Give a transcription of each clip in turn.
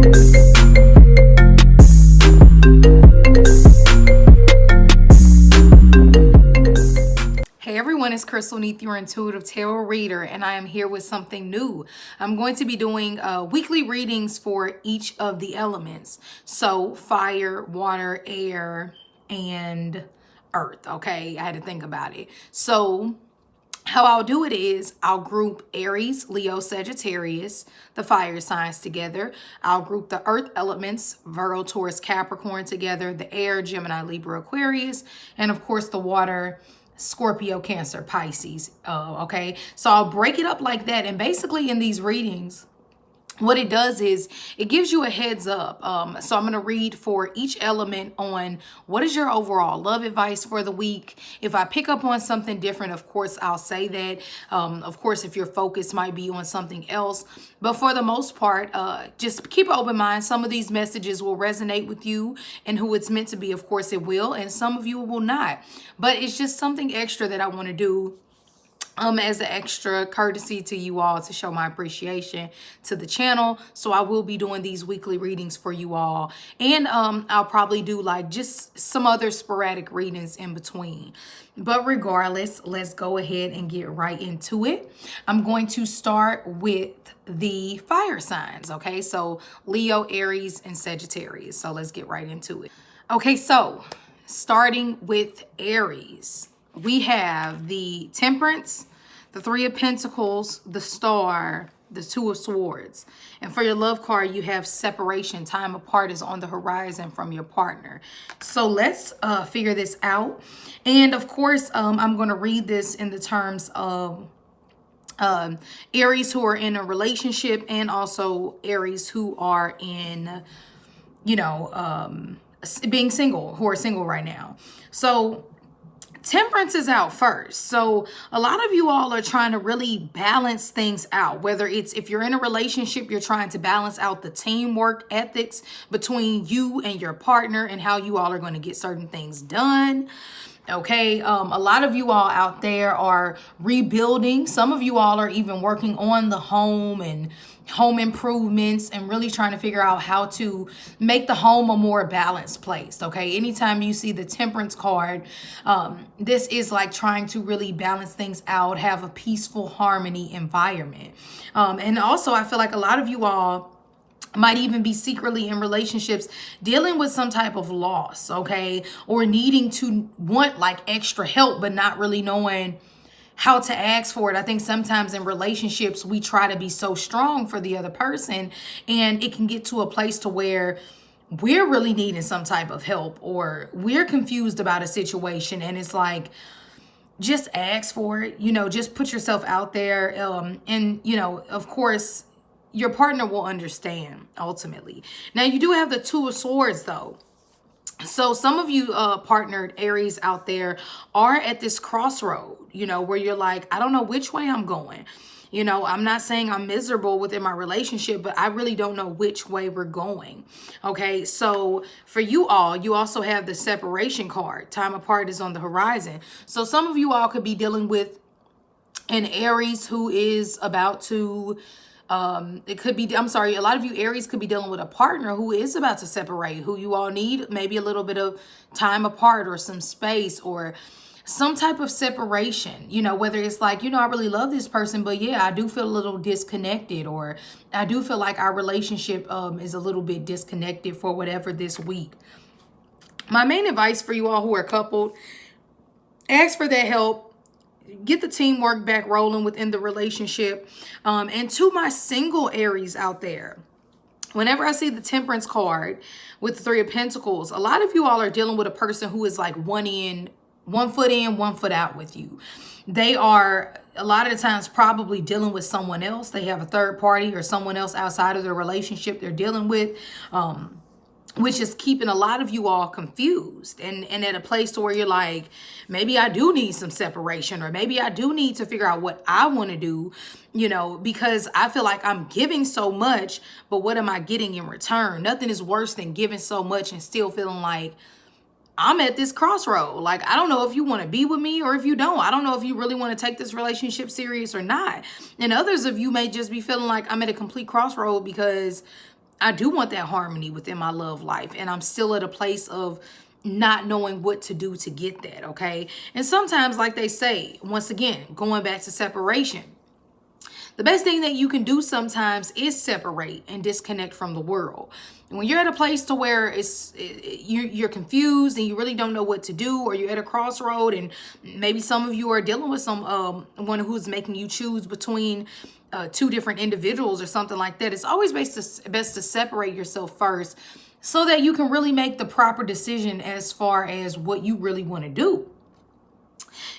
Hey everyone, it's Crystal Neath, your intuitive tarot reader, and I am here with something new. I'm going to be doing weekly readings for each of the elements. So fire, water, air, and earth. Okay, I had to think about it. So how I'll do it is I'll group Aries, Leo, Sagittarius, the fire signs together. I'll group the earth elements, Virgo, Taurus, Capricorn together, the air, Gemini, Libra, Aquarius, and of course the water, Scorpio, Cancer, Pisces. Okay, so I'll break it up like that. And basically in these readings, what it does is it gives you a heads up. So I'm going to read for each element on what is your overall love advice for the week. If I pick up on something different, of course, I'll say that. Of course, if your focus might be on something else. But for the most part, just keep an open mind. Some of these messages will resonate with you and who it's meant to be. Of course, it will. And some of you will not. But it's just something extra that I want to do as an extra courtesy to you all to show my appreciation to the channel. So I will be doing these weekly readings for you all. And I'll probably do like just some other sporadic readings in between. But regardless, let's go ahead and get right into it. I'm going to start with the fire signs. Okay, so Leo, Aries, and Sagittarius. So let's get right into it. Okay, so starting with Aries, we have the Temperance, the Three of Pentacles, the Star, the Two of Swords. And for your love card, you have separation. Time apart is on the horizon from your partner. So let's figure this out. And of course, I'm going to read this in the terms of Aries who are in a relationship and also Aries who are in, you know, being single, who are single right now. So Temperance is out first. So a lot of you all are trying to really balance things out, whether it's if you're in a relationship, you're trying to balance out the teamwork ethics between you and your partner and how you all are going to get certain things done. Okay, a lot of you all out there are rebuilding. Some of you all are even working on the home and home improvements and really trying to figure out how to make the home a more balanced place. Okay, anytime you see the Temperance card, this is like trying to really balance things out, have a peaceful harmony environment. And also I feel like a lot of you all might even be secretly in relationships dealing with some type of loss, okay? Or needing to want like extra help, but not really knowing how to ask for it. I think sometimes in relationships, we try to be so strong for the other person, and it can get to a place to where we're really needing some type of help or we're confused about a situation. And it's like, just ask for it, you know, just put yourself out there. And, you know, of course, your partner will understand ultimately. Now, you do have the Two of Swords, though. So some of you partnered Aries out there are at this crossroad, you know, where you're like, I don't know which way I'm going. You know, I'm not saying I'm miserable within my relationship, but I really don't know which way we're going. Okay, so for you all, you also have the separation card. Time apart is on the horizon. So some of you all could be dealing with an Aries who is about to it could be, I'm sorry, a lot of you Aries could be dealing with a partner who is about to separate, who you all need maybe a little bit of time apart or some space or some type of separation, you know, whether it's like, you know, I really love this person, but yeah, I do feel a little disconnected, or I do feel like our relationship is a little bit disconnected for whatever this week. My main advice for you all who are coupled, ask for that help. Get the teamwork back rolling within the relationship. And to my single Aries out there, whenever I see the Temperance card with the Three of Pentacles, a lot of you all are dealing with a person who is like one foot in, 1 foot out with you. They are a lot of the times probably dealing with someone else. They have a third party or someone else outside of their relationship they're dealing with. Which is keeping a lot of you all confused and at a place to where you're like, maybe I do need some separation, or maybe I do need to figure out what I want to do, you know, because I feel like I'm giving so much, but what am I getting in return? Nothing is worse than giving so much and still feeling like I'm at this crossroad. Like, I don't know if you want to be with me or if you don't. I don't know if you really want to take this relationship serious or not. And others of you may just be feeling like I'm at a complete crossroad because I do want that harmony within my love life, and I'm still at a place of not knowing what to do to get that, okay? And sometimes, like they say, once again, going back to separation, the best thing that you can do sometimes is separate and disconnect from the world. When you're at a place to where you're confused and you really don't know what to do, or you're at a crossroad, and maybe some of you are dealing with one who's making you choose between two different individuals or something like that, it's always best to separate yourself first so that you can really make the proper decision as far as what you really want to do.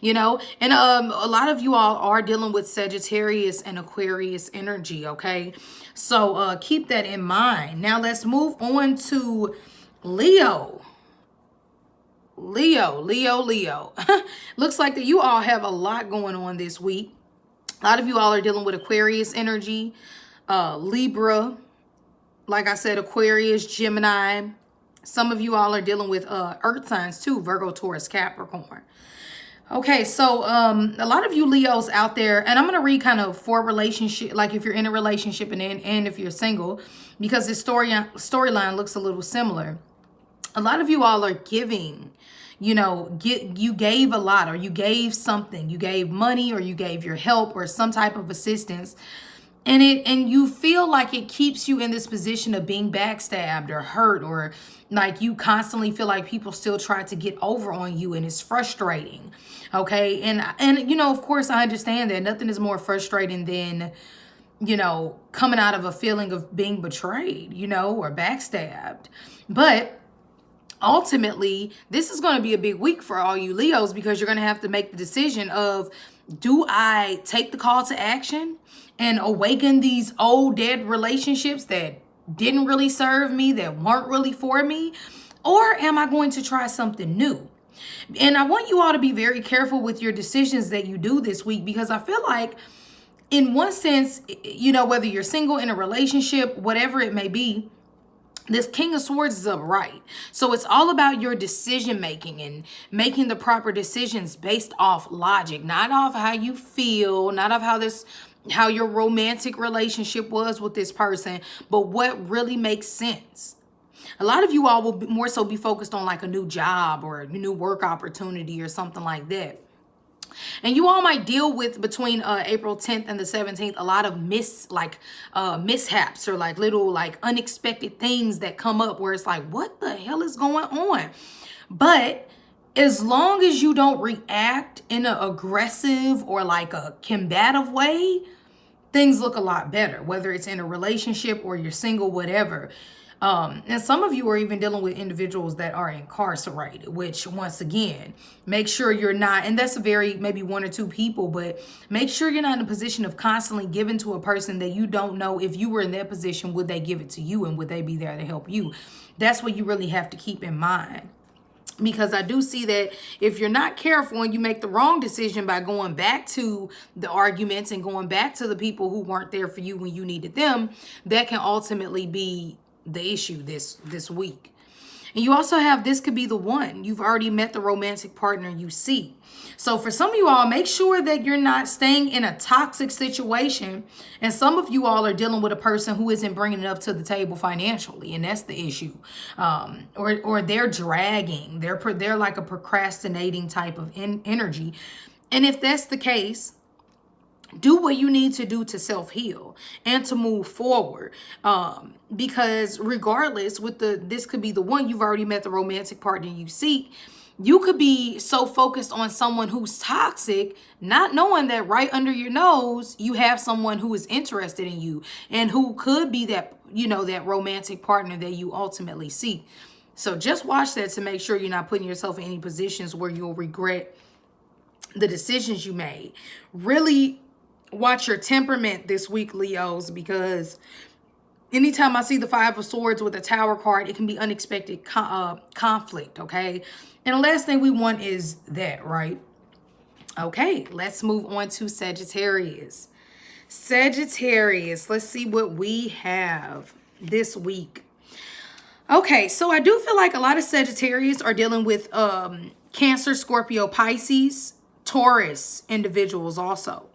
You know, and a lot of you all are dealing with Sagittarius and Aquarius energy, okay? So keep that in mind. Now let's move on to Leo. Leo. Looks like that you all have a lot going on this week. A lot of you all are dealing with Aquarius energy, Libra, like I said, Aquarius, Gemini. Some of you all are dealing with earth signs too, Virgo, Taurus, Capricorn. Okay, so a lot of you Leos out there, and I'm going to read kind of for relationship, like if you're in a relationship and if you're single, because this storyline looks a little similar. A lot of you all are giving, you know, you gave a lot, or you gave something, you gave money, or you gave your help or some type of assistance. And you feel like it keeps you in this position of being backstabbed or hurt, or like you constantly feel like people still try to get over on you, and it's frustrating. Okay. And you know, of course I understand that nothing is more frustrating than, you know, coming out of a feeling of being betrayed, you know, or backstabbed. But ultimately, this is going to be a big week for all you Leos, because you're going to have to make the decision of, do I take the call to action and awaken these old dead relationships that didn't really serve me, that weren't really for me? Or am I going to try something new? And I want you all to be very careful with your decisions that you do this week, because I feel like in one sense, you know, whether you're single, in a relationship, whatever it may be, this King of Swords is upright. So it's all about your decision making and making the proper decisions based off logic, not off how you feel, not off how your romantic relationship was with this person, but what really makes sense. A lot of you all will more so be focused on like a new job or a new work opportunity or something like that. And you all might deal with, between April 10th and the 17th, a lot of mishaps or like little like unexpected things that come up where it's like, what the hell is going on? But as long as you don't react in an aggressive or like a combative way, things look a lot better, whether it's in a relationship or you're single, whatever. And some of you are even dealing with individuals that are incarcerated, which once again, make sure you're not, and that's maybe one or two people, but make sure you're not in a position of constantly giving to a person that you don't know if you were in their position, would they give it to you and would they be there to help you? That's what you really have to keep in mind. Because I do see that if you're not careful and you make the wrong decision by going back to the arguments and going back to the people who weren't there for you when you needed them, that can ultimately be the issue this week. And you also have, this could be the one. You've already met the romantic partner you seek. So for some of you all, make sure that you're not staying in a toxic situation. And some of you all are dealing with a person who isn't bringing enough to the table financially, and that's the issue. Or they're dragging. They're like a procrastinating type of energy. And if that's the case, do what you need to do to self-heal and to move forward. Because regardless, this could be the one. You've already met the romantic partner you seek. You could be so focused on someone who's toxic, not knowing that right under your nose, you have someone who is interested in you and who could be that, you know, that romantic partner that you ultimately seek. So just watch that to make sure you're not putting yourself in any positions where you'll regret the decisions you made. Really watch your temperament this week, Leos, because anytime I see the Five of Swords with a Tower card, it can be unexpected conflict, okay? And the last thing we want is that, right? Okay, let's move on to Sagittarius. Sagittarius, let's see what we have this week. Okay, so I do feel like a lot of Sagittarius are dealing with Cancer, Scorpio, Pisces, Taurus individuals also.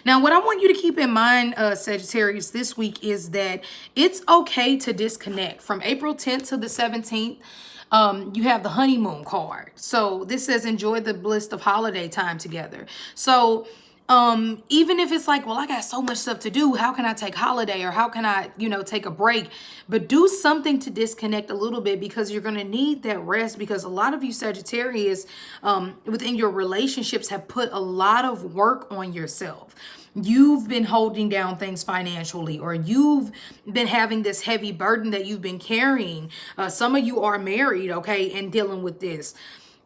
Now, what I want you to keep in mind, Sagittarius, this week is that it's okay to disconnect. From April 10th to the 17th, you have the honeymoon card. So this says enjoy the bliss of holiday time together. So even if it's like, well, I got so much stuff to do, how can I take holiday, or how can I, take a break? But do something to disconnect a little bit, because you're going to need that rest, because a lot of you Sagittarius within your relationships have put a lot of work on yourself. You've been holding down things financially, or you've been having this heavy burden that you've been carrying. Some of you are married, okay, and dealing with this.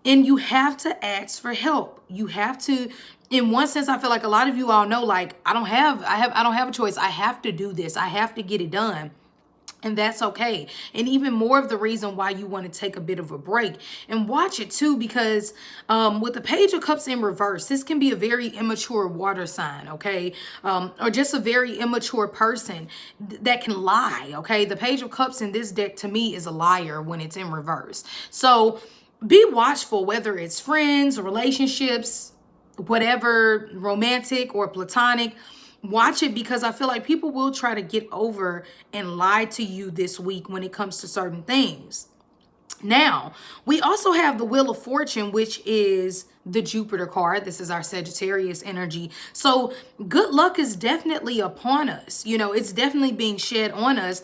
And you have to ask for help. You have to, in one sense, I feel like a lot of you all know, like, I don't have a choice. I have to do this. I have to get it done. And that's okay. And even more of the reason why you want to take a bit of a break. And watch it too, because with the Page of Cups in reverse, this can be a very immature water sign, okay? Or just a very immature person that can lie, okay? The Page of Cups in this deck, to me, is a liar when it's in reverse. So be watchful, whether it's friends, relationships, whatever, romantic or platonic. Watch it, because I feel like people will try to get over and lie to you this week when it comes to certain things. Now, we also have the Wheel of Fortune, which is the Jupiter card. This is our Sagittarius energy. So good luck is definitely upon us. It's definitely being shed on us.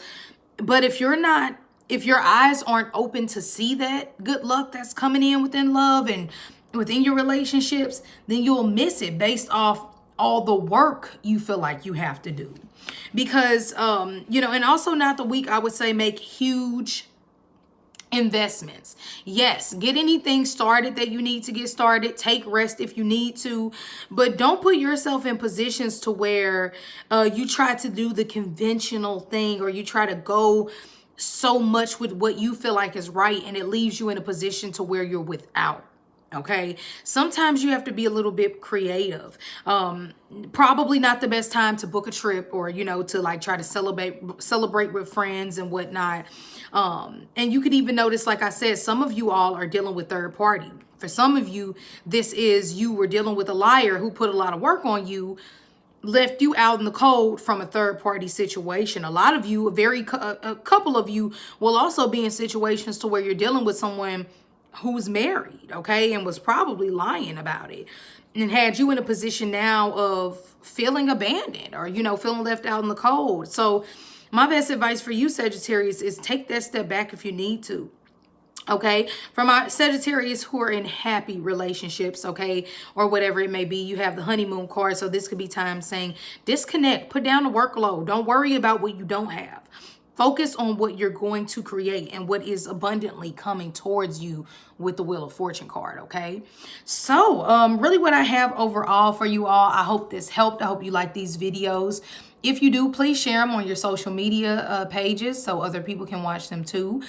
But if your eyes aren't open to see that good luck that's coming in within love and within your relationships, then you'll miss it based off all the work you feel like you have to do. Because, and also not the week, I would say, make huge investments. Yes, get anything started that you need to get started. Take rest if you need to, but don't put yourself in positions to where you try to do the conventional thing, or you try to go so much with what you feel like is right, and it leaves you in a position to where you're without. Okay, sometimes you have to be a little bit creative. Probably not the best time to book a trip, or to like try to celebrate with friends and whatnot. And you could even notice, like I said, some of you all are dealing with third party. For some of you, this is you were dealing with a liar who put a lot of work on you, left you out in the cold from a third party situation. A lot of you, a couple of you will also be in situations to where you're dealing with someone who's married, okay, and was probably lying about it, and had you in a position now of feeling abandoned, or feeling left out in the cold. So my best advice for you, Sagittarius, is take that step back if you need to. Okay, for my Sagittarius who are in happy relationships, okay, or whatever it may be, you have the honeymoon card. So this could be time saying disconnect, put down the workload. Don't worry about what you don't have. Focus on what you're going to create and what is abundantly coming towards you with the Wheel of Fortune card, okay? So, really what I have overall for you all, I hope this helped. I hope you like these videos. If you do, please share them on your social media pages so other people can watch them too.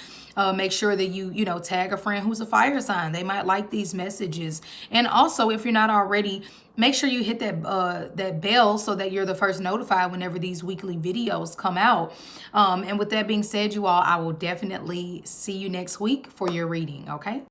Make sure that you tag a friend who's a fire sign. They might like these messages. And also, if you're not already, make sure you hit that bell so that you're the first notified whenever these weekly videos come out. And with that being said, you all, I will definitely see you next week for your reading, okay?